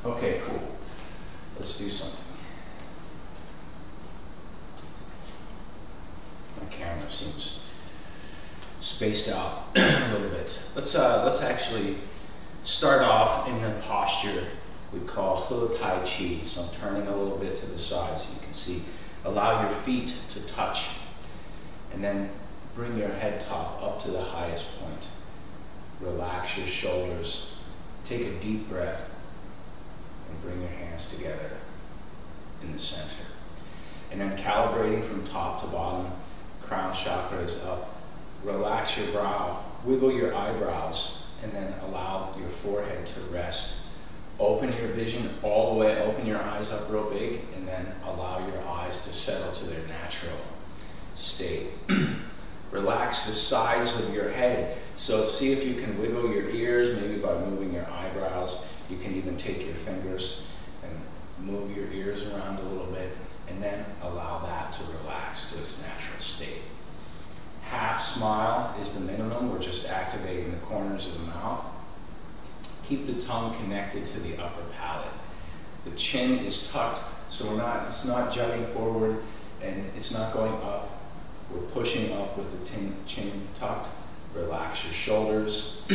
Okay, cool. Let's do something. My camera seems spaced out a little bit. Let's actually start off in the posture we call taiji. So I'm turning a little bit to the side so you can see. Allow your feet to touch, and then bring your head top up to the highest point. Relax your shoulders. Take a deep breath and bring your hands together in the center. And then calibrating from top to bottom, crown chakra is up. Relax your brow, wiggle your eyebrows, and then allow your forehead to rest. Open your vision all the way, open your eyes up real big, and then allow your eyes to settle to their natural state. Relax the sides of your head. So see if you can wiggle your ears, maybe by moving your eyebrows. You can even take your fingers and move your ears around a little bit, and then allow that to relax to its natural state. Half smile is the minimum. We're just activating the corners of the mouth. Keep the tongue connected to the upper palate. The chin is tucked, so it's not jutting forward, and it's not going up. We're pushing up with the chin tucked. Relax your shoulders,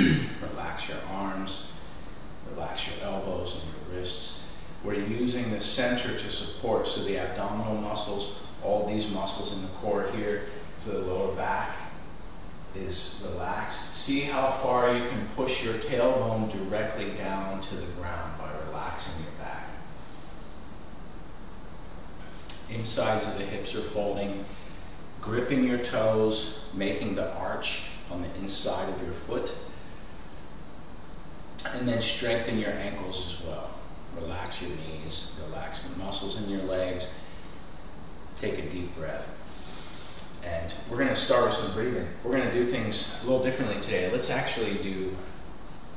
relax your arms, relax your elbows and your wrists. We're using the center to support, so the abdominal muscles, all these muscles in the core here, to the lower back is relaxed. See how far you can push your tailbone directly down to the ground by relaxing your back. Insides of the hips are folding. Gripping your toes, making the arch on the inside of your foot. And then strengthen your ankles as well. Relax your knees, relax the muscles in your legs. Take a deep breath. And we're going to start with some breathing. We're going to do things a little differently today. Let's actually do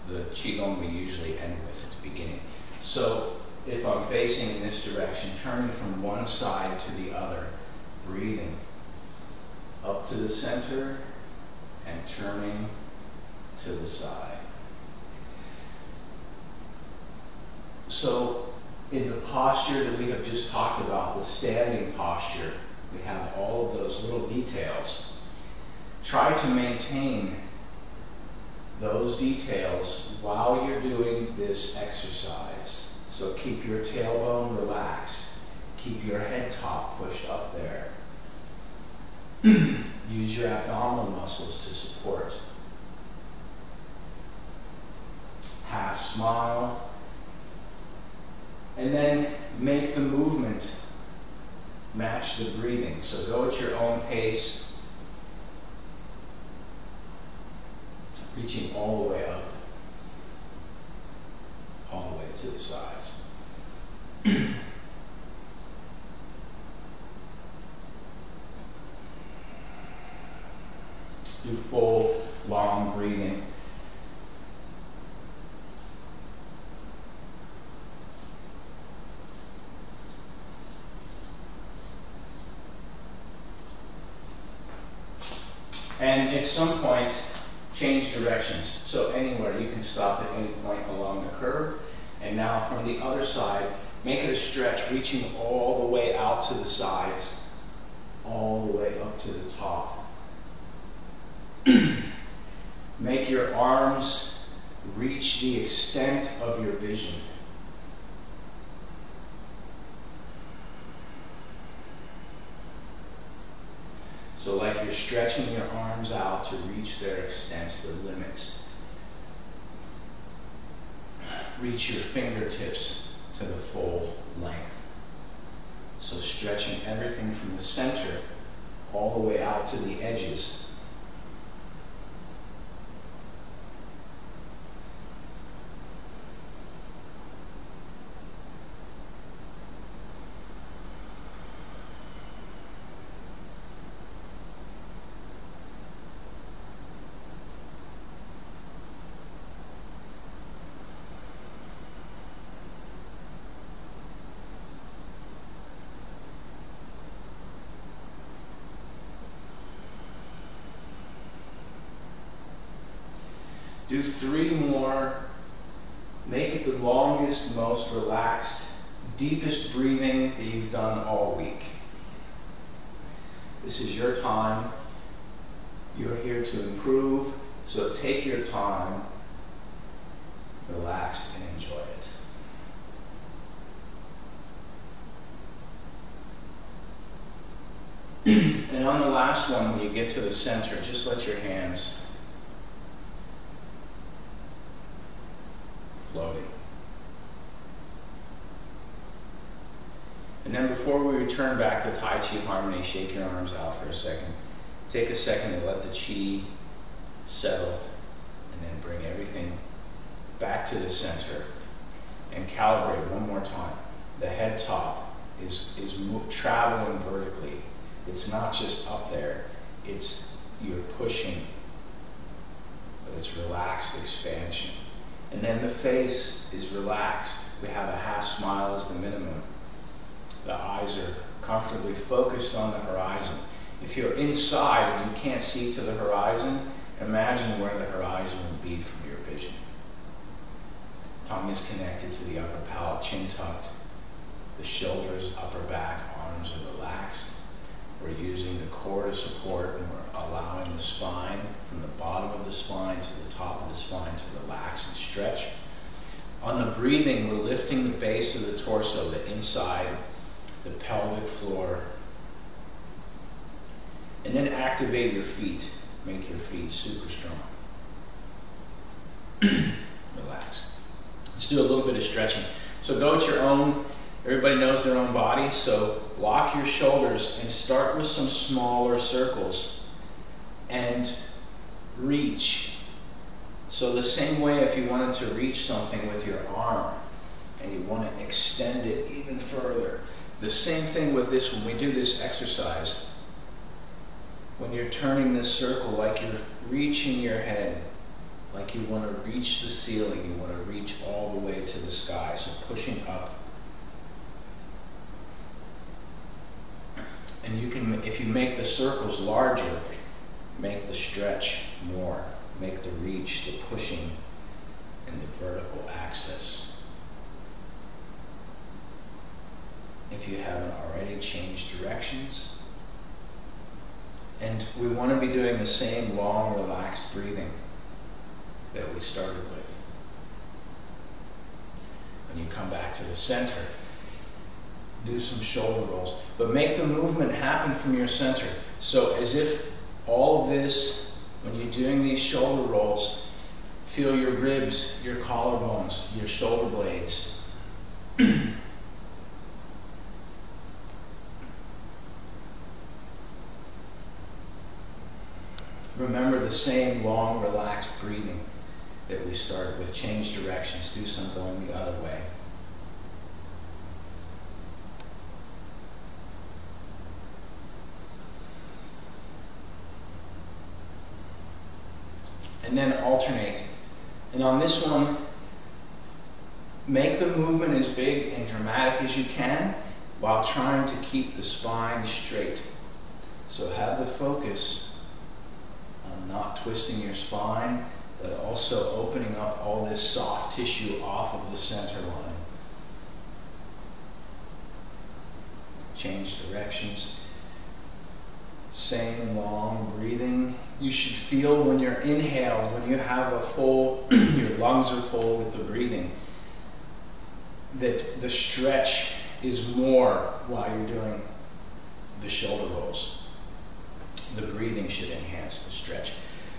the qigong we usually end with at the beginning. So if I'm facing in this direction, turning from one side to the other, breathing up to the center and turning to the side. So in the posture that we have just talked about, the standing posture, we have all of those little details. Try to maintain those details while you're doing this exercise. So keep your tailbone relaxed. Keep your head top pushed up there. Use your abdominal muscles to support. Half smile. And then make the movement match the breathing. So go at your own pace, reaching all the way up, all the way to the sides. Do full, long breathing. And at some point, change directions. So anywhere, you can stop at any point along the curve. And now from the other side, make it a stretch, reaching all the way out to the sides, all the way up to the top. Make your arms reach the extent of your vision. So like you're stretching your arms out to reach their extents, the limits. Reach your fingertips to the full length. So stretching everything from the center all the way out to the edges. Do 3 more Make it the longest, most relaxed, deepest breathing that you've done all week. This is your time. You're here to improve, so take your time, relax, and enjoy it. And on the last one, when you get to the center, just let your hands floating. And then before we return back to Tai Chi Harmony, shake your arms out for a second. Take a second to let the Chi settle, and then bring everything back to the center and calibrate one more time. The head top is traveling vertically. It's not just up there, you're pushing, but it's relaxed expansion. And then the face is relaxed. We have a half smile as the minimum. The eyes are comfortably focused on the horizon. If you're inside and you can't see to the horizon, imagine where the horizon would be from your vision. Tongue is connected to the upper palate, chin tucked. The shoulders, upper back, arms are relaxed. We're using the core to support, and we're allowing the spine from the bottom of the spine to the top of the spine to relax and stretch. On the breathing, we're lifting the base of the torso, the inside, the pelvic floor. And then activate your feet. Make your feet super strong. Relax. Let's do a little bit of stretching. So go at your own. Everybody knows their own body, so lock your shoulders and start with some smaller circles and reach. So the same way if you wanted to reach something with your arm and you want to extend it even further. The same thing with this when we do this exercise. When you're turning this circle, like you're reaching your head, like you want to reach the ceiling, you want to reach all the way to the sky, so pushing up. And you can, if you make the circles larger, make the stretch more, make the reach, the pushing, and the vertical axis. If you haven't already, change directions. And we want to be doing the same long, relaxed breathing that we started with. When you come back to the center, do some shoulder rolls, but make the movement happen from your center. So as if all of this, when you're doing these shoulder rolls, feel your ribs, your collarbones, your shoulder blades. Remember the same long, relaxed breathing that we started with. Change directions, do some going the other way. And then alternate. And on this one, make the movement as big and dramatic as you can while trying to keep the spine straight. So have the focus on not twisting your spine, but also opening up all this soft tissue off of the center line. Change directions. Same long breathing. You should feel when you're inhaled, when you have a full, your lungs are full with the breathing, that the stretch is more while you're doing the shoulder rolls. The breathing should enhance the stretch.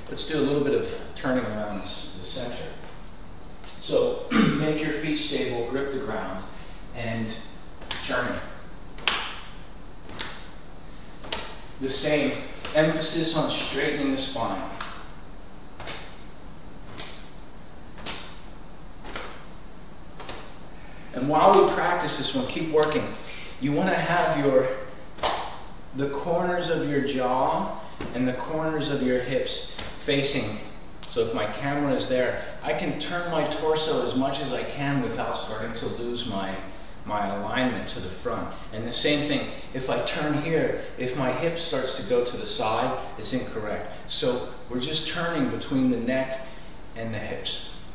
Let's do a little bit of turning around the center. So make your feet stable, grip the ground, and turning. The same emphasis on straightening the spine. And while we practice this one, keep working. You want to have the corners of your jaw and the corners of your hips facing. So if my camera is there, I can turn my torso as much as I can without starting to lose my alignment to the front. And the same thing, if I turn here, if my hip starts to go to the side, it's incorrect. So we're just turning between the neck and the hips.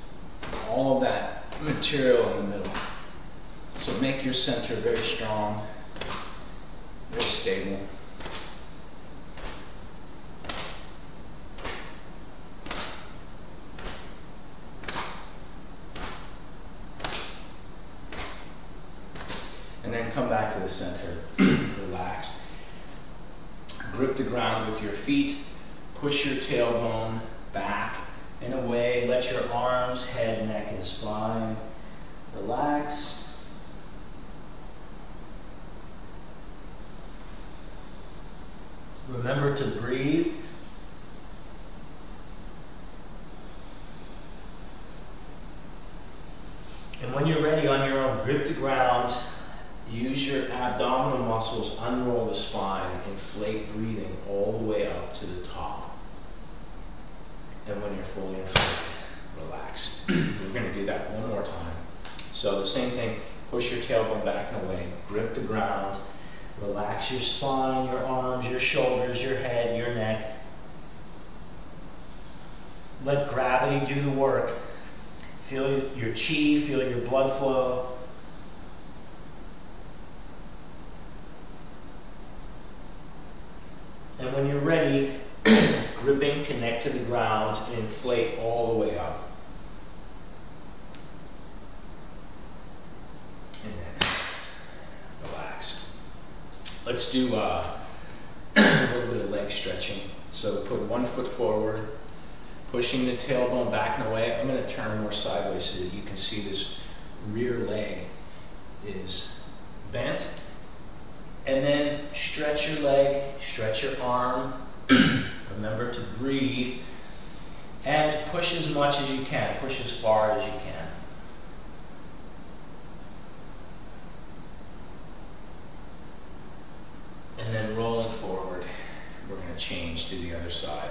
All of that material in the middle. So make your center very strong, very stable. And then come back to the center, relax. Grip the ground with your feet, push your tailbone back and away, let your arms, head, neck, and spine relax. Remember to breathe. And when you're ready on your own, grip the ground. Use your abdominal muscles, unroll the spine, inflate breathing all the way up to the top. And when you're fully inflated, relax. We're going to do that one more time. So the same thing, push your tailbone back and away, grip the ground, relax your spine, your arms, your shoulders, your head, your neck. Let gravity do the work. Feel your chi, feel your blood flow. And when you're ready, gripping, connect to the ground and inflate all the way up. And then relax. Let's do a little bit of leg stretching. So put one foot forward, pushing the tailbone back and away. I'm going to turn more sideways so that you can see this rear leg is bent. And then stretch your leg, stretch your arm. Remember to breathe. And push as much as you can, push as far as you can. And then rolling forward, we're going to change to the other side.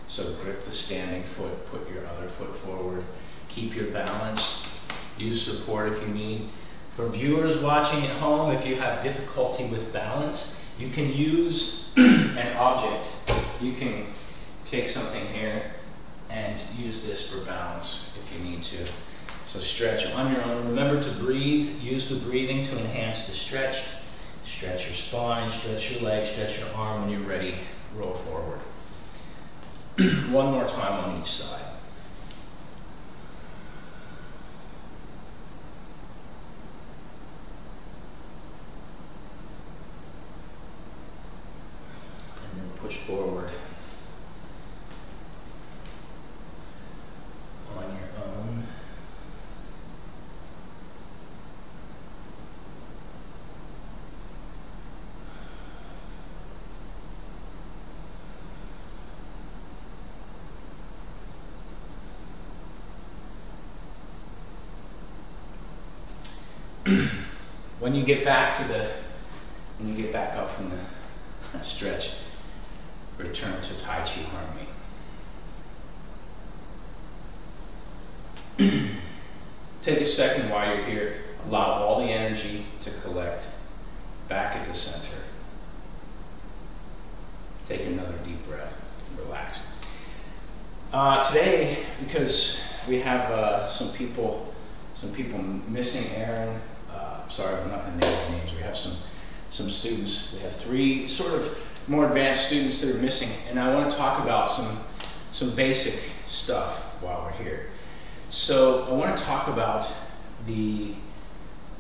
So grip the standing foot, put your other foot forward, keep your balance, use support if you need. For viewers watching at home, if you have difficulty with balance, you can use an object. You can take something here and use this for balance if you need to. So stretch on your own. Remember to breathe. Use the breathing to enhance the stretch. Stretch your spine, stretch your leg, stretch your arm. When you're ready, roll forward. One more time on each side. Push forward on your own. When you get back up from the stretch, return to Tai Chi harmony. Take a second while you're here. Allow all the energy to collect back at the center. Take another deep breath. Relax. Today, because we have some people missing. Aaron, sorry, I'm not going to name their names. We have some students. We have 3 sort of more advanced students that are missing, and I want to talk about some basic stuff while we're here. So I want to talk about the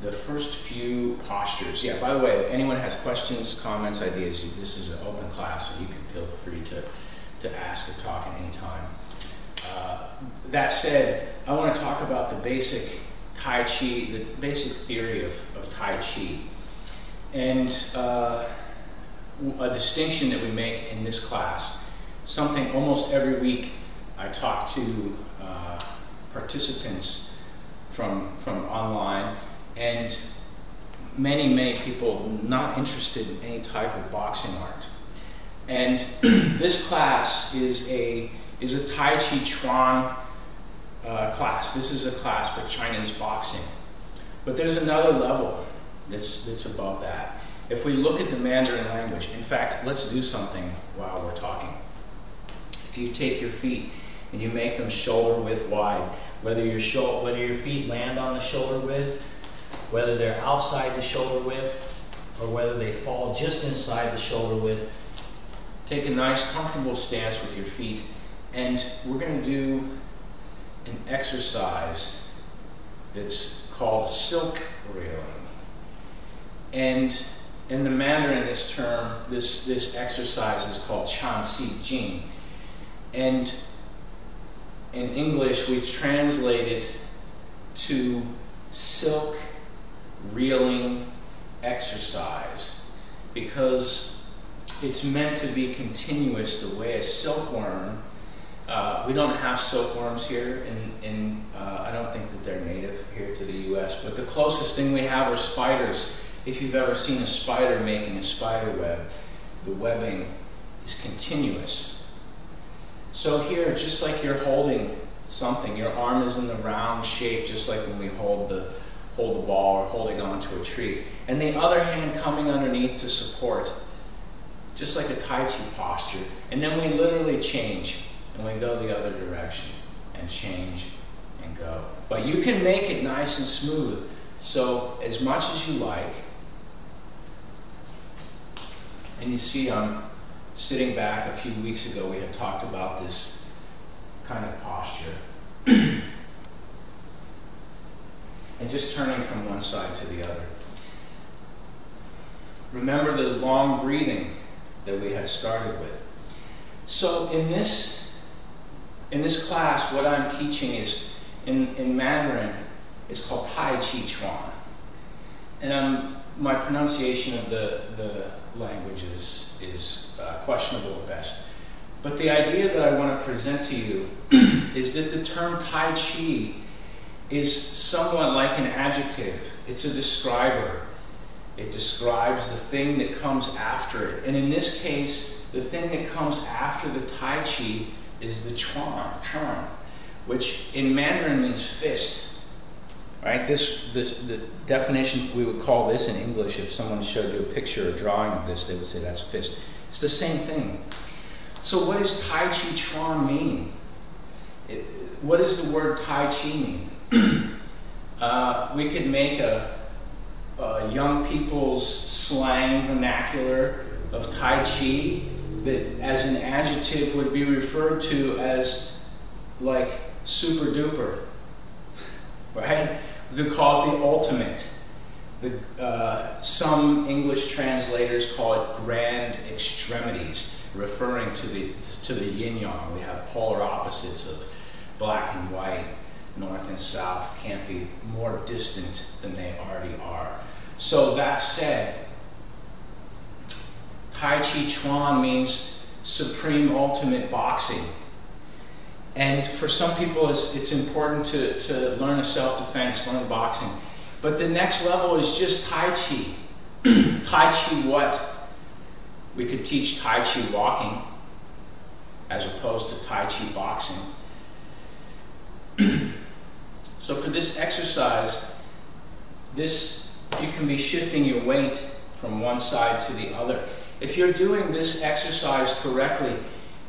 first few postures. Yeah, by the way, if anyone has questions, comments, ideas, this is an open class, so you can feel free to ask or talk at any time. That said, I want to talk about the basic Tai Chi, the basic theory of Tai Chi, and a distinction that we make in this class. Something almost every week I talk to participants from online, and many people not interested in any type of boxing art. And this class is a Tai Chi chuan class. This is a class for Chinese boxing. But there's another level that's above that. If we look at the Mandarin language, in fact, let's do something while we're talking. If you take your feet and you make them shoulder width wide. Whether your feet land on the shoulder width, whether they're outside the shoulder width, or whether they fall just inside the shoulder width, take a nice comfortable stance with your feet, and we're going to do an exercise that's called silk reeling. And in the Mandarin, this exercise is called chuan jing. And in English, we translate it to silk reeling exercise because it's meant to be continuous the way a silkworm. We don't have silkworms here, and I don't think that they're native here to the US, but the closest thing we have are spiders. If you've ever seen a spider making a spider web, the webbing is continuous. So here, just like you're holding something, your arm is in the round shape, just like when we hold the ball or holding onto a tree, and the other hand coming underneath to support, just like a tai chi posture. And then we literally change, and we go the other direction, and change, and go. But you can make it nice and smooth, so as much as you like. And you see I'm sitting back. A few weeks ago we had talked about this kind of posture. And just turning from one side to the other. Remember the long breathing that we had started with. So in this class, what I'm teaching is, in Mandarin, it's called taiji chuan. And my pronunciation of the language is questionable at best. But the idea that I want to present to you is that the term tai chi is somewhat like an adjective. It's a describer. It describes the thing that comes after it. And in this case, the thing that comes after the tai chi is the chuan, which in Mandarin means fist. Right? The definition, we would call this in English, if someone showed you a picture or drawing of this, they would say that's fist. It's the same thing. So what does tai chi chuan mean? What does the word tai chi mean? We could make a young people's slang vernacular of tai chi that as an adjective would be referred to as like super duper, right? We could call it the ultimate. Some English translators call it grand extremities, referring to the yin-yang. We have polar opposites of black and white, north and south, can't be more distant than they already are. So that said, Tai Chi Chuan means supreme ultimate boxing. And for some people it's important to learn a self-defense, learn boxing. But the next level is just Tai Chi. Tai Chi what? We could teach Tai Chi walking as opposed to Tai Chi boxing. So for this exercise, you can be shifting your weight from one side to the other. If you're doing this exercise correctly,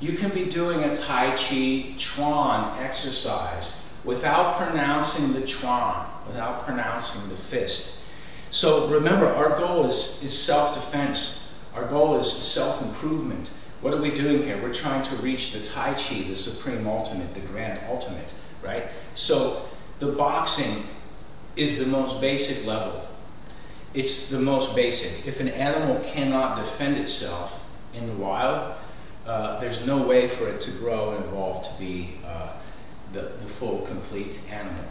you can be doing a Tai Chi Chuan exercise without pronouncing the Chuan, without pronouncing the fist. So remember, our goal is self-defense. Our goal is self-improvement. What are we doing here? We're trying to reach the Tai Chi, the supreme ultimate, the grand ultimate, right? So the boxing is the most basic level. It's the most basic. If an animal cannot defend itself in the wild, there's no way for it to grow and evolve to be the full, complete animal.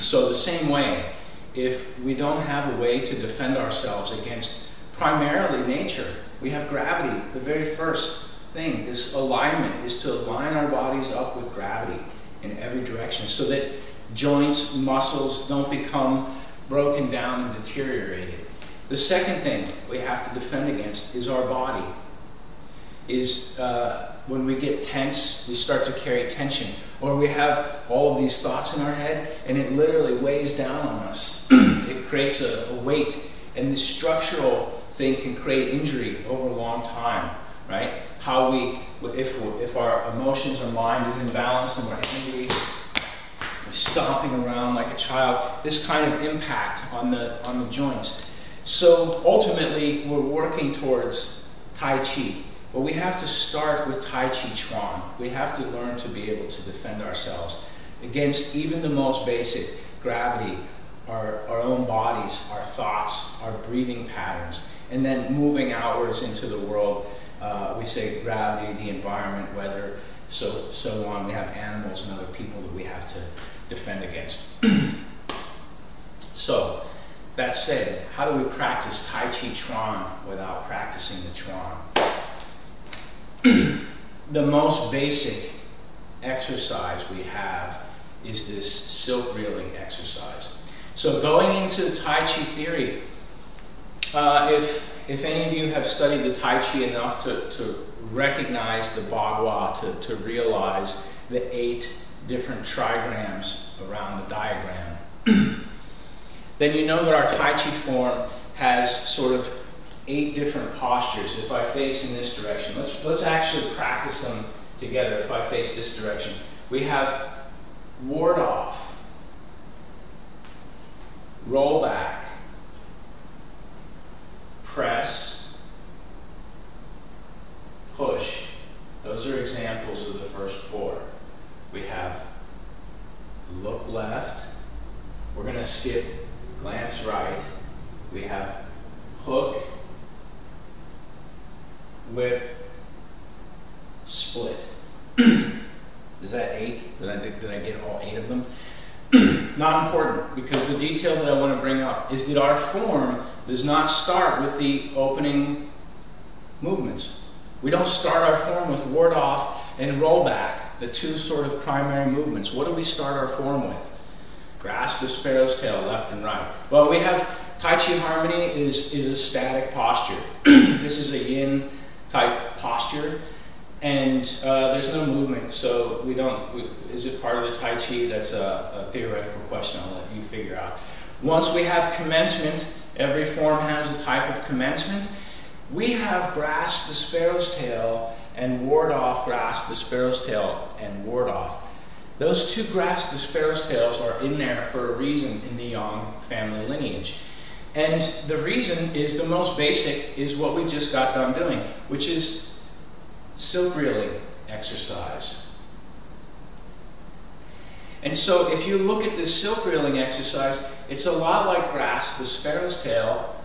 So the same way, if we don't have a way to defend ourselves against primarily nature, we have gravity. The very first thing, this alignment, is to align our bodies up with gravity in every direction so that joints, muscles don't become broken down and deteriorated. The second thing we have to defend against is our body. When we get tense, we start to carry tension. Or we have all of these thoughts in our head and it literally weighs down on us. It creates a weight, and this structural thing can create injury over a long time, right? how if our emotions or mind is imbalanced and we're angry, we're stomping around like a child, this kind of impact on the joints. So ultimately, we're working towards Tai Chi. But we have to start with Tai Chi Chuan. We have to learn to be able to defend ourselves against even the most basic gravity, our own bodies, our thoughts, our breathing patterns, and then moving outwards into the world. We say gravity, the environment, weather, so on. We have animals and other people that we have to defend against. So, that said, how do we practice Tai Chi Chuan without practicing the Chuan? The most basic exercise we have is this silk reeling exercise. So going into Tai Chi theory, if any of you have studied the Tai Chi enough to recognize the Bagua, to realize the 8 different trigrams around the diagram, then you know that our Tai Chi form has sort of 8 different postures. If I face in this direction, let's actually practice them together. If I face this direction, we have ward off, roll back, press, push. Those are examples of the first 4. We have look left, we're going to skip glance right, we have hook, whip, split. Is that 8? Did I get all 8 of them? Not important, because the detail that I want to bring up is that our form does not start with the opening movements. We don't start our form with ward off and roll back, the 2 sort of primary movements. What do we start our form with? Grasp the sparrow's tail, left and right. Well, we have Tai Chi Harmony is a static posture. This is a yin type posture, and there's no movement, so we don't. Is it part of the Tai Chi? That's a theoretical question. I'll let you figure out. Once we have commencement, every form has a type of commencement. We have grasp the sparrow's tail and ward off, grasp the sparrow's tail and ward off. Those 2 grasp the sparrow's tails are in there for a reason in the Yang family lineage. And the reason is the most basic is what we just got done doing, which is silk reeling exercise. And so if you look at this silk reeling exercise, it's a lot like grasp the sparrow's tail,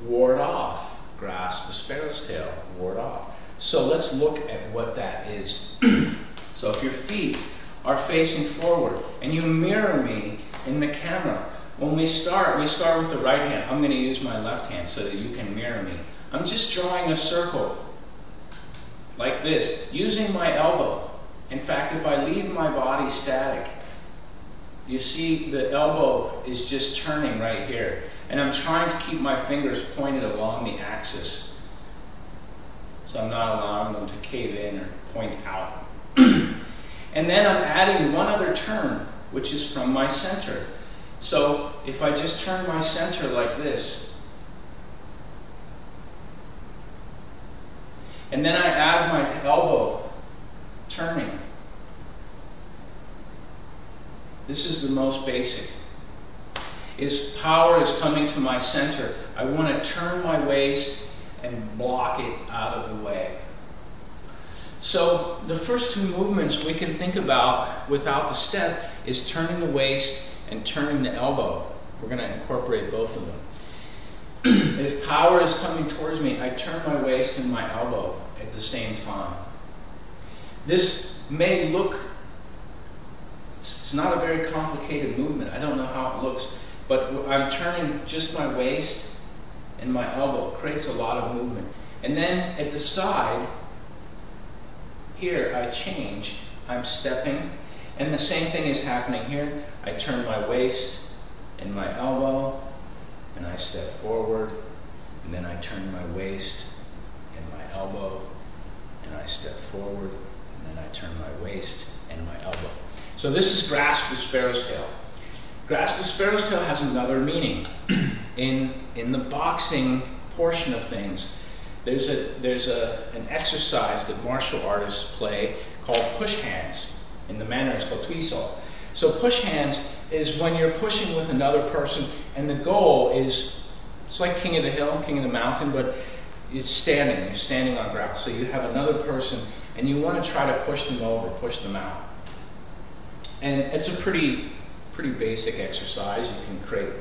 ward off, grasp the sparrow's tail, ward off. So let's look at what that is. So if your feet are facing forward and you mirror me in the camera, when we start with the right hand. I'm going to use my left hand so that you can mirror me. I'm just drawing a circle like this, using my elbow. In fact, if I leave my body static, you see the elbow is just turning right here. And I'm trying to keep my fingers pointed along the axis. So I'm not allowing them to cave in or point out. And then I'm adding one other turn, which is from my center. So if I just turn my center like this, and then I add my elbow turning. This is the most basic. Is power is coming to my center. I want to turn my waist and block it out of the way. So the first 2 movements we can think about without the step is turning the waist and turning the elbow. We're going to incorporate both of them. If power is coming towards me, I turn my waist and my elbow at the same time. This may look, it's not a very complicated movement. I don't know how it looks, but I'm turning just my waist and my elbow. It creates a lot of movement. And then at the side, here I change. I'm stepping. And the same thing is happening here. I turn my waist and my elbow, and I step forward, and then I turn my waist and my elbow, and I step forward, and then I turn my waist and my elbow. So this is grasp the sparrow's tail. Grasp the sparrow's tail has another meaning. In the boxing portion of things, there's an exercise that martial artists play called push hands. In the Mandarin it's called tuisou. So push hands is when you're pushing with another person, and the goal is, it's like king of the hill, king of the mountain, but it's standing. You're standing on ground. So you have another person, and you want to try to push them over, push them out. And it's a pretty basic exercise. You can create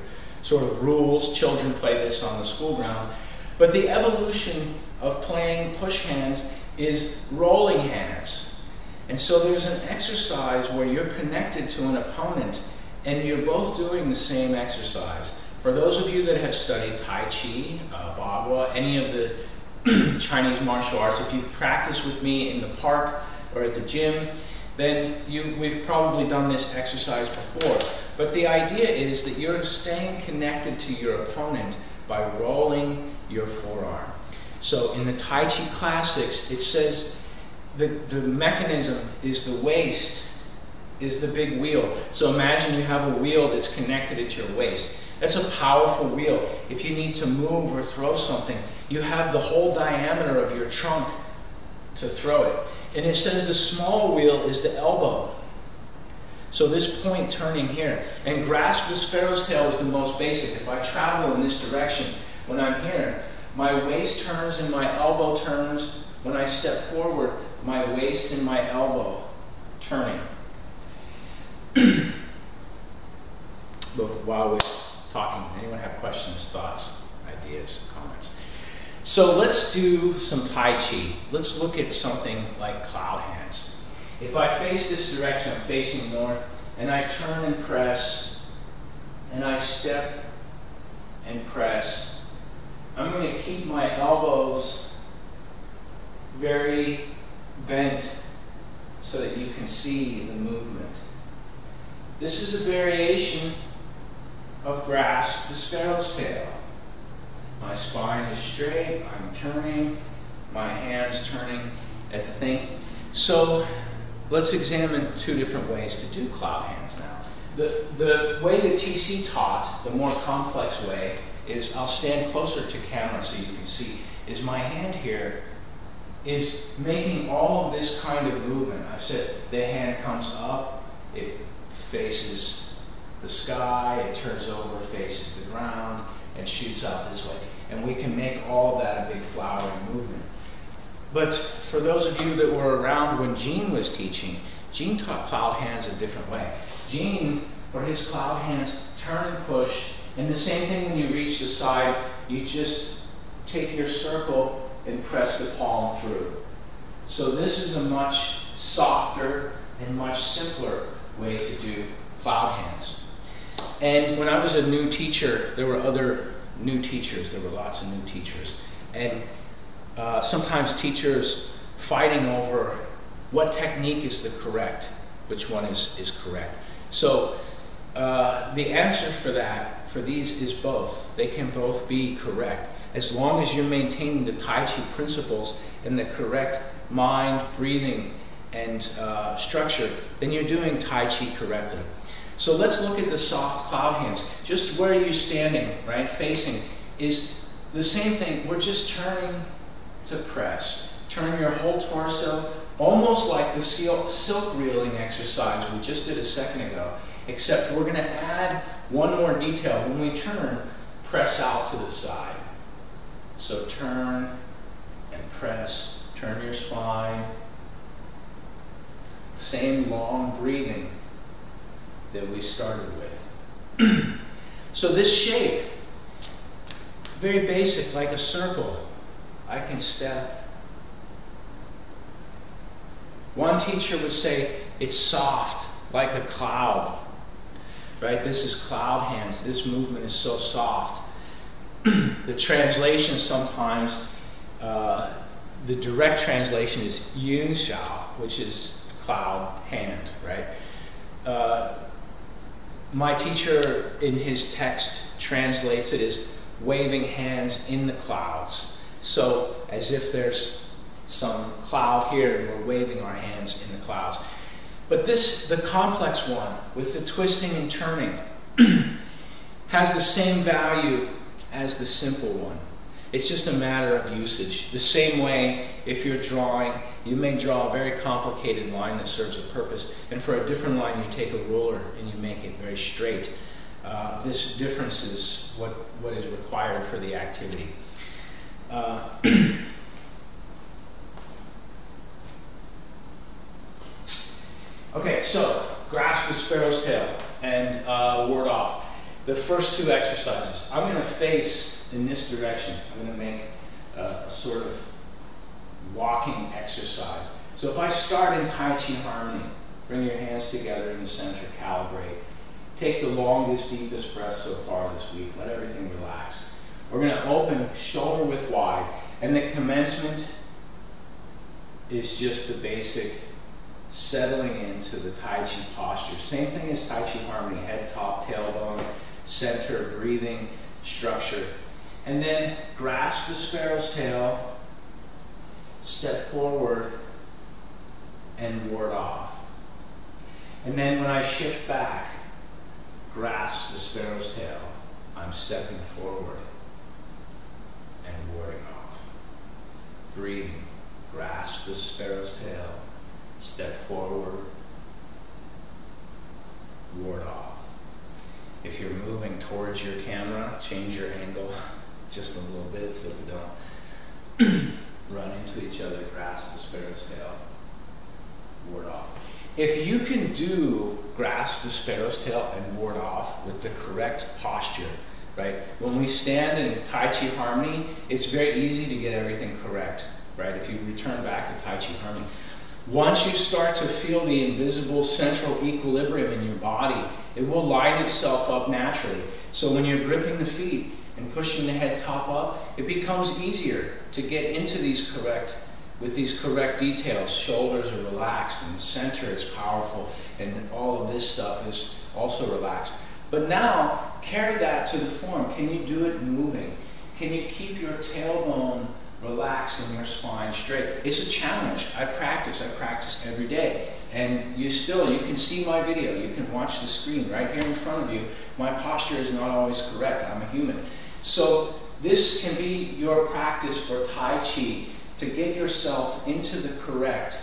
sort of rules. Children play this on the school ground. But the evolution of playing push hands is rolling hands. And so there's an exercise where you're connected to an opponent and you're both doing the same exercise. For those of you that have studied taiji, bagua, any of the Chinese martial arts, if you've practiced with me in the park or at the gym, then we've probably done this exercise before. But the idea is that you're staying connected to your opponent by rolling your forearm. So in the Tai Chi classics, it says the mechanism is the waist, is the big wheel. So imagine you have a wheel that's connected at your waist. That's a powerful wheel. If you need to move or throw something, you have the whole diameter of your trunk to throw it. And it says the small wheel is the elbow. So this point turning here. And grasp the sparrow's tail is the most basic. If I travel in this direction, when I'm here, my waist turns and my elbow turns. When I step forward, my waist and my elbow turning. But while we're talking, anyone have questions, thoughts, ideas, comments? So let's do some Tai Chi. Let's look at something like cloud hands. If I face this direction, I'm facing north, and I turn and press, and I step and press, I'm going to keep my elbows very bent so that you can see the movement. This is a variation of grasp the sparrow's tail. My spine is straight, I'm turning, my hands turning at the thing. So let's examine two different ways to do cloud hands now. The way that TC taught, the more complex way, is I'll stand closer to camera so you can see, is my hand here is making all of this kind of movement. I've said the hand comes up, it faces the sky, it turns over, faces the ground, and shoots out this way. And we can make all of that a big flowering movement. But for those of you that were around when Gene was teaching, Gene taught cloud hands a different way. Gene, for his cloud hands, turn and push, and the same thing when you reach the side, you just take your circle and press the palm through. So this is a much softer and much simpler way to do cloud hands. And when I was a new teacher, there were other new teachers. There were lots of new teachers. And sometimes teachers fighting over what technique is the correct, which one is correct. So the answer for that, for these, is both. They can both be correct. As long as you're maintaining the Tai Chi principles and the correct mind, breathing, and structure, then you're doing Tai Chi correctly. So let's look at the soft cloud hands. Just where you're standing, right, facing, is the same thing. We're just turning to press. Turn your whole torso, almost like the silk reeling exercise we just did a second ago, except we're going to add one more detail. When we turn, press out to the side. So turn and press, turn your spine. Same long breathing that we started with. So this shape, very basic, like a circle. I can step. One teacher would say it's soft, like a cloud. Right? This is cloud hands. This movement is so soft. The translation sometimes, the direct translation is yun xiao, which is cloud hand, right? My teacher in his text translates it as waving hands in the clouds. So as if there's some cloud here and we're waving our hands in the clouds. But this, the complex one, with the twisting and turning, has the same value as the simple one. It's just a matter of usage. The same way, if you're drawing, you may draw a very complicated line that serves a purpose, and for a different line you take a ruler and you make it very straight. This difference is what is required for the activity. Okay, so grasp the sparrow's tail and ward off. The first two exercises, I'm going to face in this direction. I'm going to make a sort of walking exercise. So if I start in Tai Chi harmony, bring your hands together in the center, calibrate. Take the longest, deepest breath so far this week. Let everything relax. We're going to open shoulder width wide. And the commencement is just the basic settling into the Tai Chi posture. Same thing as Tai Chi harmony. Head, top, tailbone, center, breathing, structure. And then grasp the sparrow's tail, step forward, and ward off. And then when I shift back, grasp the sparrow's tail. I'm stepping forward and warding off. Breathing. Grasp the sparrow's tail. Step forward. Ward off. If you're moving towards your camera, change your angle just a little bit so we don't run into each other. Grasp the sparrow's tail. Ward off. If you can do grasp the sparrow's tail and ward off with the correct posture, right? When we stand in Tai Chi harmony, it's very easy to get everything correct, right? If you return back to Tai Chi harmony. Once you start to feel the invisible central equilibrium in your body, it will line itself up naturally. So when you're gripping the feet and pushing the head top up, it becomes easier to get into these with these correct details. Shoulders are relaxed and the center is powerful and all of this stuff is also relaxed. But now, carry that to the form. Can you do it moving? Can you keep your tailbone relaxed and your spine straight? It's a challenge. I practice every day. And you can see my video. You can watch the screen right here in front of you. My posture is not always correct. I'm a human. So this can be your practice for Tai Chi. To get yourself into the correct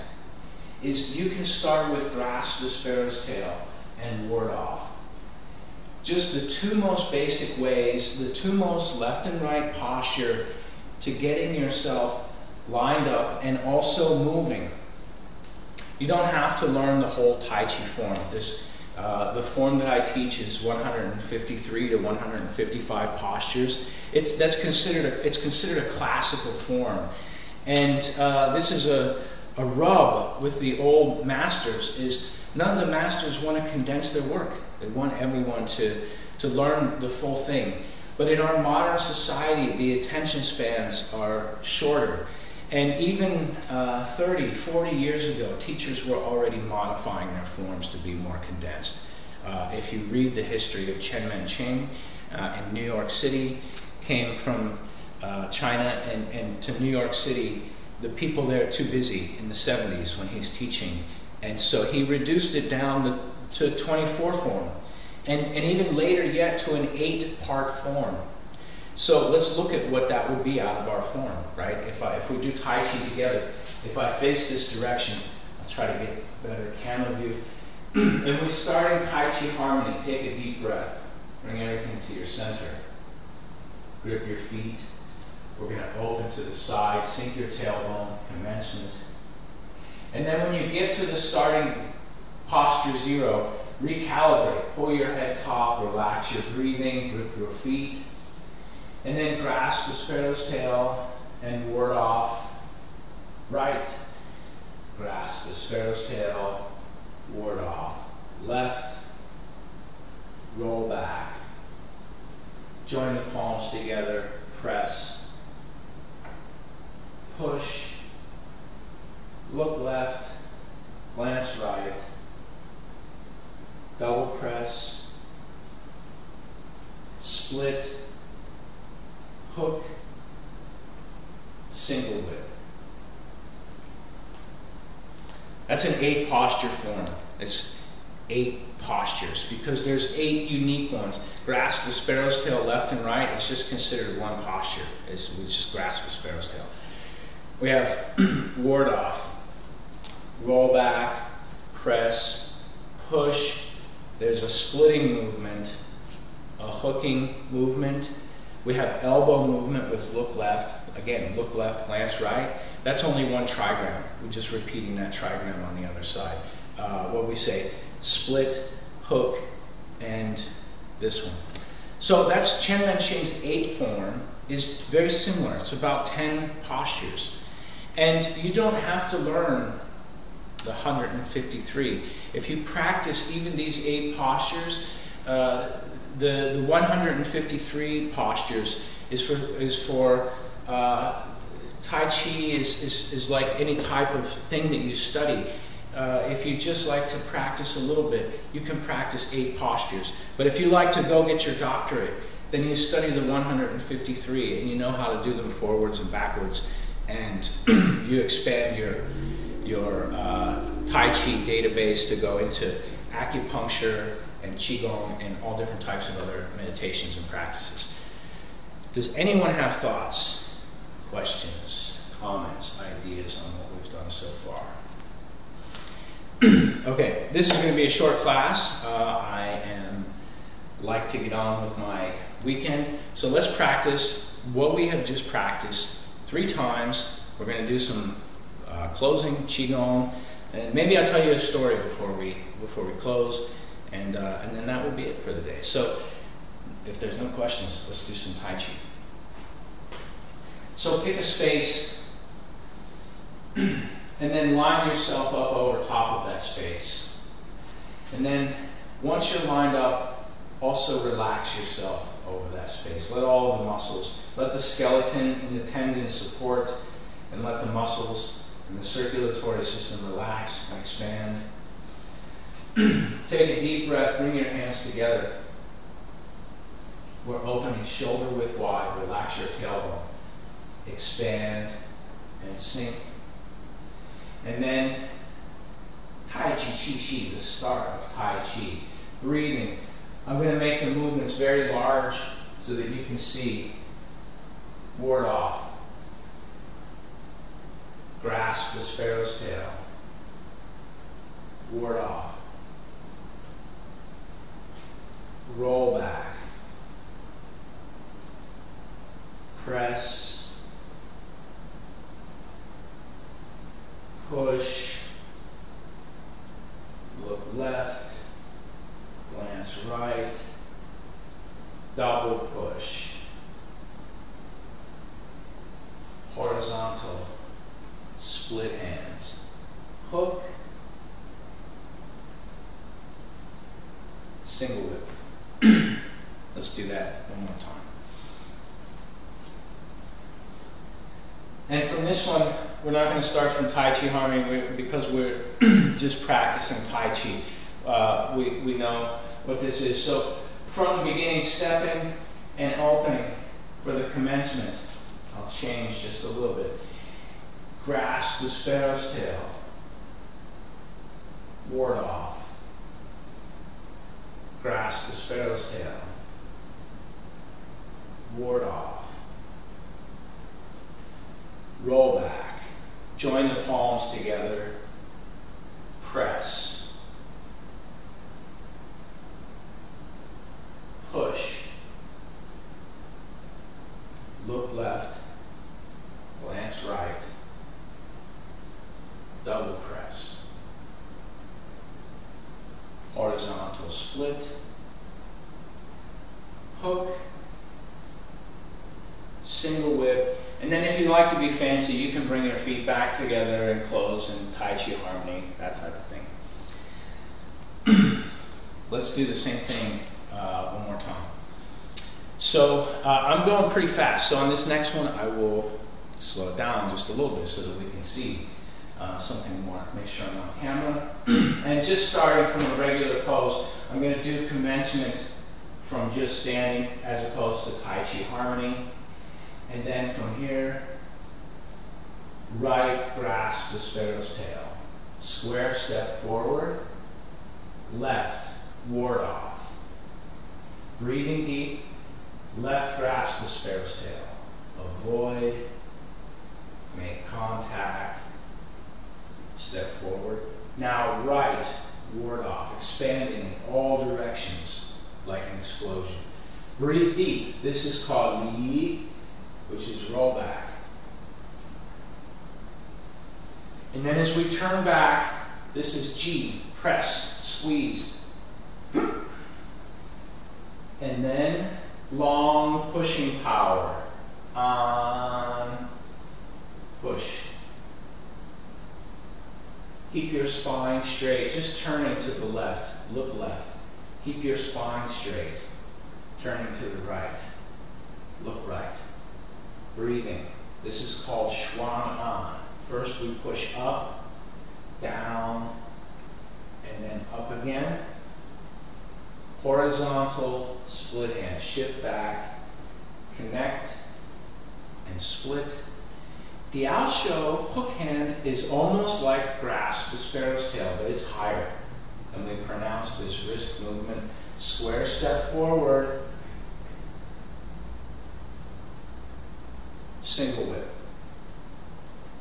is you can start with grasp the sparrow's tail and ward off. Just the two most basic ways, the two most left and right posture to getting yourself lined up and also moving. You don't have to learn the whole Tai Chi form. The form that I teach is 153 to 155 postures. It's considered a classical form. And this is a rub with the old masters, is none of the masters want to condense their work. They want everyone to learn the full thing. But in our modern society, the attention spans are shorter. And even 30, 40 years ago, teachers were already modifying their forms to be more condensed. If you read the history of Chen Manqing in New York City, came from China and to New York City, the people there are too busy in the 70s when he's teaching. And so he reduced it down to 24 form. And even later yet to an 8-part form. So let's look at what that would be out of our form, right? If we do Tai Chi together, if I face this direction, I'll try to get better camera view. And we start in Tai Chi harmony. Take a deep breath. Bring everything to your center. Grip your feet. We're going to open to the side, sink your tailbone, commencement. And then when you get to the starting posture 0, recalibrate. Pull your head top, relax your breathing, grip your feet. And then grasp the sparrow's tail and ward off. Right. Grasp the sparrow's tail, ward off. Left. Roll back. Join the palms together, press. Push, look left, glance right, double press, split, hook, single whip. That's an 8 posture form. 8 postures because there's 8 unique ones. Grasp the sparrow's tail left and right is just considered one posture. We just grasp the sparrow's tail. We have ward off, roll back, press, push. There's a splitting movement, a hooking movement. We have elbow movement with look left. Again, look left, glance right. That's only one trigram. We're just repeating that trigram on the other side. What we say, split, hook, and this one. So that's Chen Man Ching's 8 form is very similar. It's about 10 postures. And you don't have to learn the 153. If you practice even these 8 postures, the 153 postures is for Tai Chi is like any type of thing that you study. If you just like to practice a little bit, you can practice 8 postures. But if you like to go get your doctorate, then you study the 153 and you know how to do them forwards and backwards, and you expand your Tai Chi database to go into acupuncture and Qigong and all different types of other meditations and practices. Does anyone have thoughts, questions, comments, ideas on what we've done so far? Okay, this is going to be a short class. I like to get on with my weekend. So let's practice what we have just practiced 3 times. We're going to do some closing Qigong, and maybe I'll tell you a story before we close, and then that will be it for the day. So if there's no questions, let's do some Tai Chi. So pick a space and then line yourself up over top of that space. And then once you're lined up, also relax yourself over that space. Let all of the muscles, let the skeleton and the tendons support, and let the muscles and the circulatory system relax and expand. Take a deep breath, bring your hands together. We're opening shoulder width wide, relax your tailbone. Expand and sink. And then Tai Chi Chi Chi, the start of Tai Chi. Breathing. I'm going to make the movements very large so that you can see. Ward off. Grasp the sparrow's tail. Ward off. Roll back. Press. Push. Look left. Glance right. Double push. Horizontal. Split hands. Hook. Single whip. Let's do that one more time. And from this one, we're not going to start from Tai Chi Harmony because we're just practicing Tai Chi. We know what this is. So from the beginning, stepping and opening for the commencement. I'll change just a little bit. Grasp the sparrow's tail. Ward off. Grasp the sparrow's tail. Ward off. Roll back. Join the palms together. Press. Push. Look left. Glance right. Double press. Horizontal split. Hook. Single whip. And then if you like to be fancy, you can bring your feet back together and close and Tai Chi Harmony, that type of thing. Let's do the same thing one more time. So I'm going pretty fast. So on this next one, I will slow it down just a little bit so that we can see something more. Make sure I'm on camera. And just starting from a regular pose, I'm going to do commencement from just standing as opposed to Tai Chi Harmony. And then from here, right grasp the sparrow's tail. Square step forward. left, ward off. Breathing deep, left grasp the sparrow's tail. Avoid, make contact, step forward. Now right, ward off, expanding in all directions like an explosion. Breathe deep. This is called Li, which is roll back. And then as we turn back, this is Ji, press, squeeze. And then long pushing power. On, push. Keep your spine straight, just turning to the left, look left. Keep your spine straight, turning to the right, look right. Breathing, this is called chuan an. First we push up, down, and then up again. Horizontal, split hand, shift back, connect, and split. The Ao hook hand is almost like grasp, the sparrow's tail, but it's higher. And we pronounce this wrist movement. Square step forward, single whip.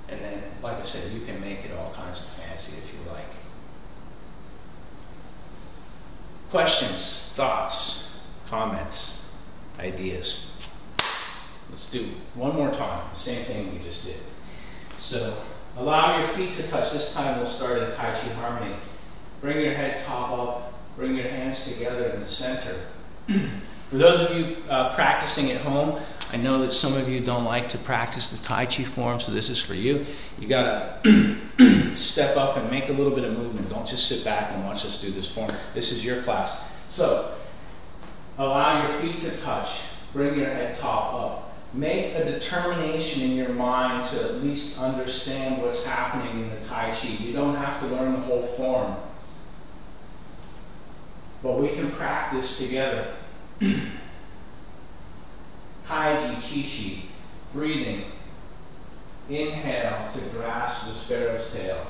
And then, like I said, you can make it all kinds of fancy if you like. Questions, thoughts, comments, ideas? Let's do one more time, the same thing we just did. So, allow your feet to touch. This time we'll start in Tai Chi Harmony. Bring your head top up, bring your hands together in the center. For those of you practicing at home, I know that some of you don't like to practice the Tai Chi form, so this is for you. You gotta step up and make a little bit of movement. Don't just sit back and watch us do this form. This is your class. So, allow your feet to touch. Bring your head top up. Make a determination in your mind to at least understand what's happening in the Tai Chi. You don't have to learn the whole form, but we can practice together. Taiji, Chi Chi, breathing. Inhale to grasp the sparrow's tail.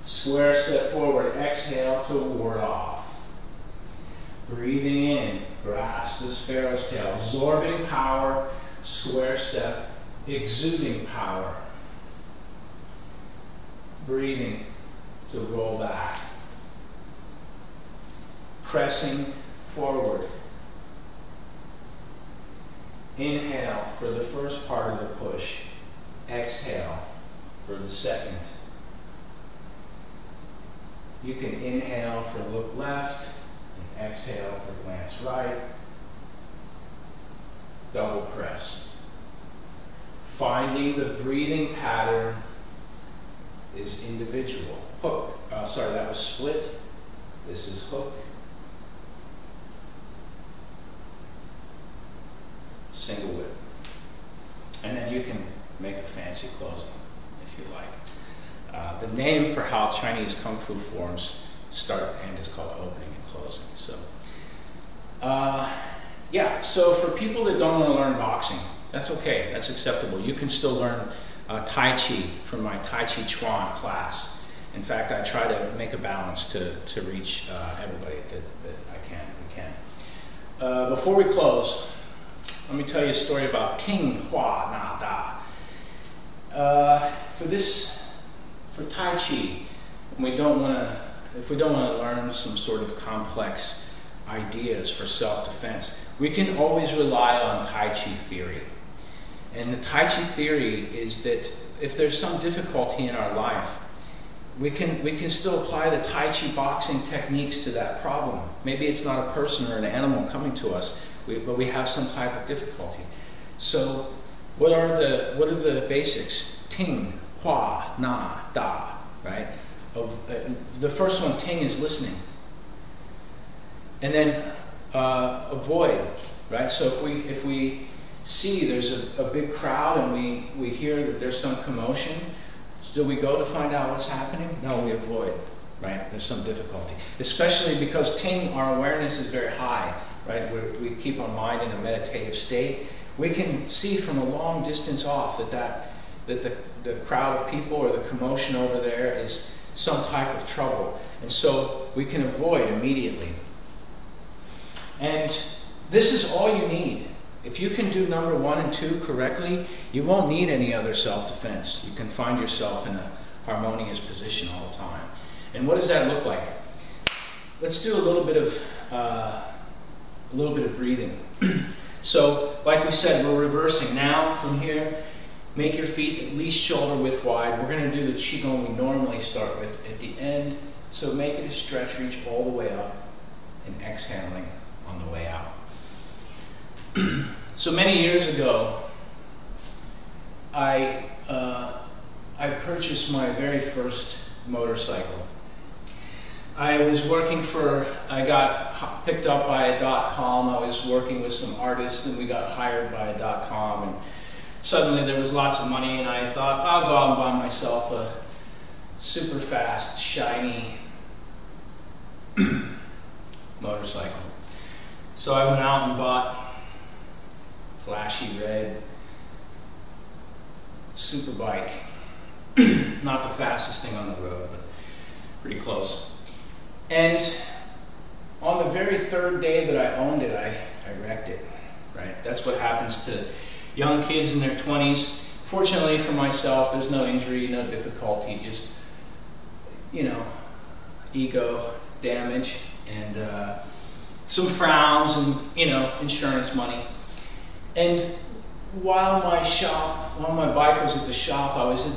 Square step forward, exhale to ward off. Breathing in, grasp the sparrow's tail. Absorbing power, square step, exuding power. Breathing to roll back. Pressing forward. Inhale for the first part of the push. Exhale for the second. You can inhale for look left and exhale for glance right. Double press. Finding the breathing pattern is individual. Hook. Sorry, that was split. This is hook. Single whip. And then you can make a fancy closing if you like. The name for how Chinese Kung Fu forms start and end is called opening and closing. So, yeah, so for people that don't want to learn boxing, that's okay, that's acceptable. You can still learn Tai Chi from my Tai Chi Chuan class. In fact, I try to make a balance to reach everybody that we can. Before we close, let me tell you a story about Ting Hua Na Da. For Tai Chi, if we don't want to learn some sort of complex ideas for self-defense, we can always rely on Tai Chi theory. And the Tai Chi theory is that if there's some difficulty in our life, we can still apply the Tai Chi boxing techniques to that problem. Maybe it's not a person or an animal coming to us, but we have some type of difficulty. So what are the basics? Ting, Hua, Na, Da, right? The first one, Ting, is listening. And then avoid, right? So if we see there's a big crowd and we hear that there's some commotion, do we go to find out what's happening? No, we avoid, right? There's some difficulty. Especially because Ting, our awareness is very high, right? We keep our mind in a meditative state. We can see from a long distance off that the crowd of people or the commotion over there is some type of trouble. And so we can avoid immediately. And this is all you need. If you can do number 1 and 2 correctly, you won't need any other self-defense. You can find yourself in a harmonious position all the time. And what does that look like? Let's do a little bit of breathing. So, like we said, we're reversing now from here. Make your feet at least shoulder width wide. We're going to do the qigong we normally start with at the end. So make it a stretch, reach all the way up, and exhaling on the way out. So many years ago, I purchased my very first motorcycle. I got picked up by a .com. I was working with some artists and we got hired by a .com, and suddenly there was lots of money and I thought, I'll go out and buy myself a super fast, shiny motorcycle. So I went out and bought flashy red super bike. Not the fastest thing on the road, but pretty close. And on the very third day that I owned it, I wrecked it, right? That's what happens to young kids in their 20s. Fortunately for myself, there's no injury, no difficulty, just, you know, ego damage and some frowns and, you know, insurance money. And while my bike was at the shop, I went to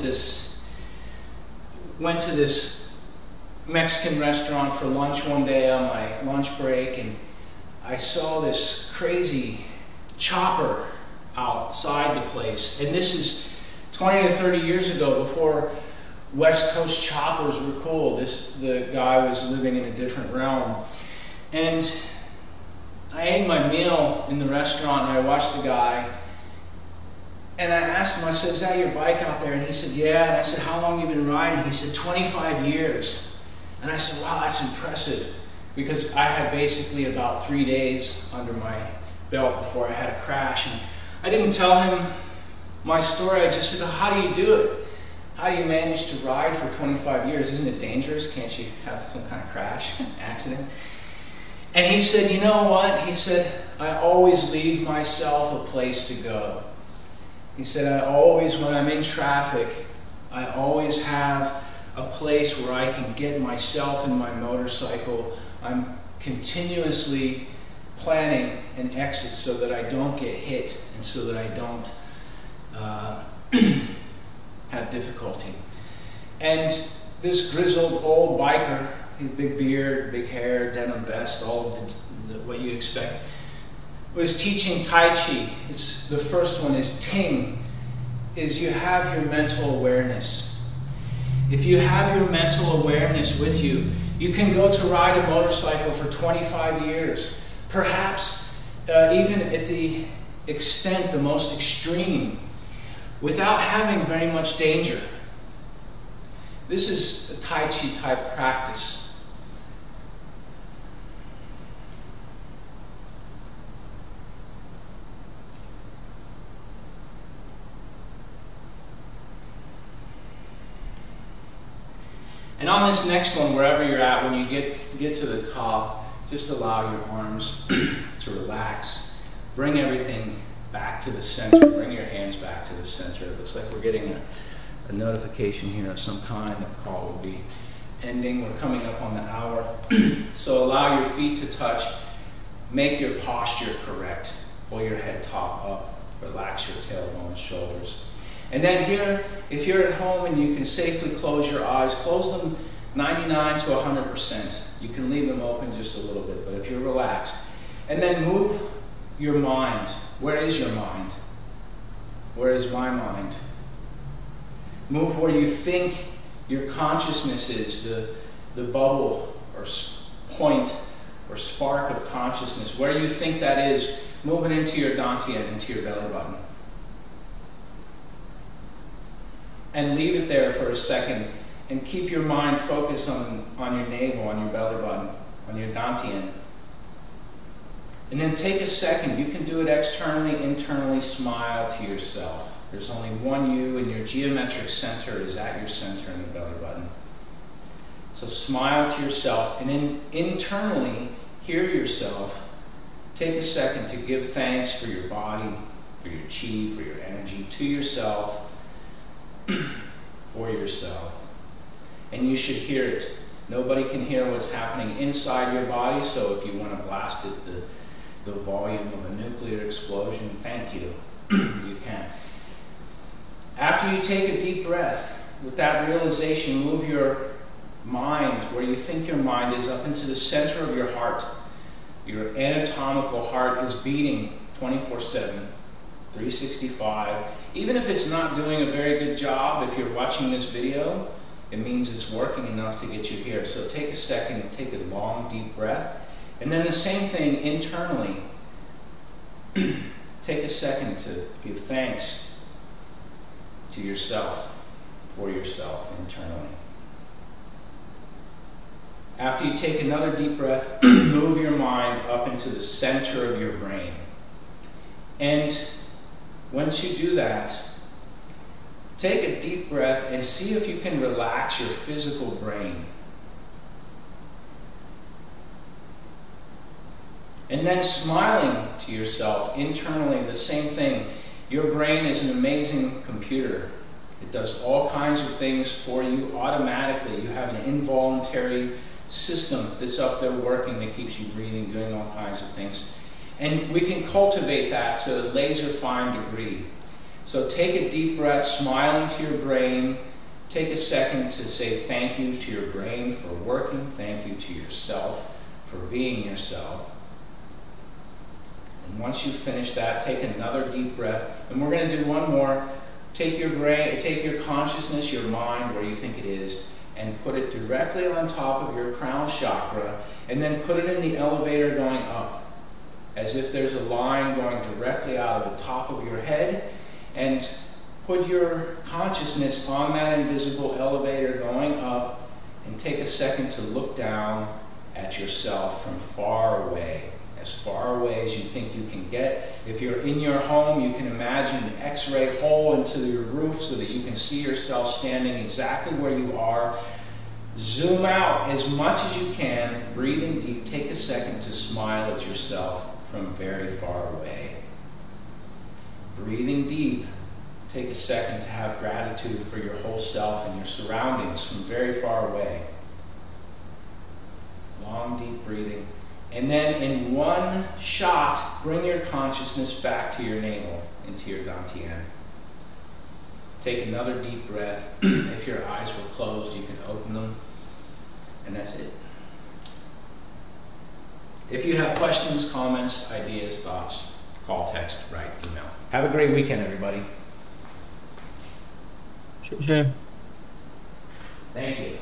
this Mexican restaurant for lunch one day on my lunch break, and I saw this crazy chopper outside the place. And this is 20 to 30 years ago, before West Coast choppers were cool. The guy was living in a different realm. And I ate my meal in the restaurant and I watched the guy. And I asked him, I said, is that your bike out there? And he said, yeah. And I said, how long have you been riding? He said, 25 years. And I said, wow, that's impressive. Because I had basically about 3 days under my belt before I had a crash. And I didn't tell him my story. I just said, how do you do it? How do you manage to ride for 25 years? Isn't it dangerous? Can't you have some kind of crash, accident? And he said, you know what? He said, I always leave myself a place to go. He said, when I'm in traffic, I always have a place where I can get myself and my motorcycle. I'm continuously planning an exit so that I don't get hit and so that I don't have difficulty. And this grizzled old biker, big beard, big hair, denim vest, all of what you expect, was teaching Tai Chi. The first one is Ting, is you have your mental awareness. If you have your mental awareness with you, you can go to ride a motorcycle for 25 years, perhaps even at the extent, the most extreme, without having very much danger. This is a Tai Chi type practice. And on this next one, wherever you're at, when you get to the top, just allow your arms to relax. Bring everything back to the center. Bring your hands back to the center. It looks like we're getting a notification here of some kind. The call will be ending. We're coming up on the hour. So allow your feet to touch. Make your posture correct. Pull your head top up. Relax your tailbone, shoulders. And then here, if you're at home and you can safely close your eyes, close them 99 to 100%. You can leave them open just a little bit, but if you're relaxed. And then move your mind. Where is your mind? Where is my mind? Move where you think your consciousness is, the bubble or point or spark of consciousness. Where you think that is, move it into your dantian, into your belly button. And leave it there for a second and keep your mind focused on your navel, on your belly button, on your dantian. And then take a second. You can do it externally, internally. Smile to yourself. There's only one you, and your geometric center is at your center in the belly button. So smile to yourself, and then internally hear yourself. Take a second to give thanks for your body, for your chi, for your energy, to yourself, for yourself. And you should hear it. Nobody can hear what's happening inside your body, so if you want to blast it the volume of a nuclear explosion, thank you. You can. After you take a deep breath, with that realization, move your mind, where you think your mind is, up into the center of your heart. Your anatomical heart is beating 24/7, 365. Even if it's not doing a very good job, if you're watching this video, it means it's working enough to get you here. So take a second, take a long, deep breath. And then the same thing internally. Take a second to give thanks to yourself, for yourself internally. After you take another deep breath, move your mind up into the center of your brain. And once you do that, take a deep breath and see if you can relax your physical brain. And then smiling to yourself internally, the same thing. Your brain is an amazing computer. It does all kinds of things for you automatically. You have an involuntary system that's up there working that keeps you breathing, doing all kinds of things. And we can cultivate that to a laser fine degree. So take a deep breath, smiling to your brain. Take a second to say thank you to your brain for working. Thank you to yourself for being yourself. And once you finish that, take another deep breath. And we're going to do one more. Take your brain, take your consciousness, your mind, where you think it is, and put it directly on top of your crown chakra, and then put it in the elevator going up, as if there's a line going directly out of the top of your head, and put your consciousness on that invisible elevator going up, and take a second to look down at yourself from far away, as far away as you think you can get. If you're in your home, you can imagine an X-ray hole into your roof so that you can see yourself standing exactly where you are. Zoom out as much as you can, breathing deep. Take a second to smile at yourself from very far away. Breathing deep, take a second to have gratitude for your whole self and your surroundings from very far away. Long, deep breathing. And then in one shot, bring your consciousness back to your navel, into your dantian. Take another deep breath. If your eyes were closed, you can open them. And that's it. If you have questions, comments, ideas, thoughts, call, text, write, email. Have a great weekend, everybody. Sure. Thank you.